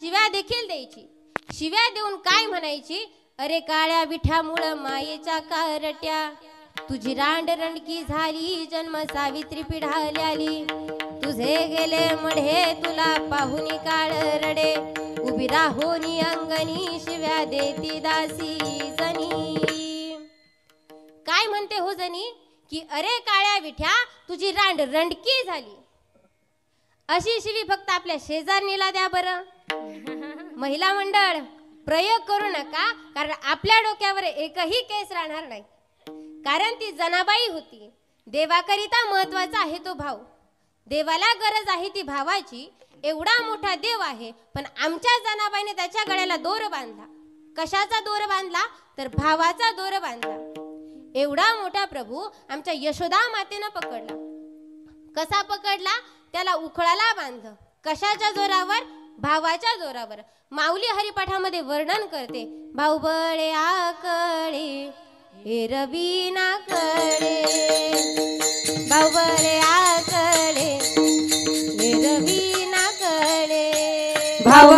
शिव्या देखील द्यायची। शिव्या देऊन काय म्हणायची, अरे काळ्या विठामुळं मायेच्या कारट्या, तुझी रांडरंडकी झाली जन्म सावित्री पिढाल्याली, तुझे गेले मढे तुला पाहुनी काळ रडे, उभी राहोनी अंगणी शिव्या देती दासी जनी। काय म्हणते हो जनी की अरे काळ्या विठ्या तुझी रांडरंडकी झाली। अशी शिवी फक्त आपल्या शेजारणीला द्या बरं। महिला मंडळ प्रयोग करू नका, कारण आपल्या डोक्यावर एकही केस राहणार नाही, कारण ती जनाबाई होती। देवाकरिता महत्वाचा आहे तो भाव, देवाला गरज आहे ती भावाची। एवढा मोठा देव आहे, पण आमच्या जनाबाईने त्याच्या गळ्याला दोर बांधला। कशाचा दोर बांधला, तर भावाचा दोर बांधला। एवढा मोठा प्रभू आमच्या यशोदा मातेनं पकडला। कसा पकडला, त्याला उखळाला बांधलं। कशाच्या जोरावर, भावाच्या जोरावर। माऊली हरिपाठामध्ये वर्णन करते, भाऊबळे आकळे एरवीना कळे, भाऊबळे आकळे एरवीना कळे, भाव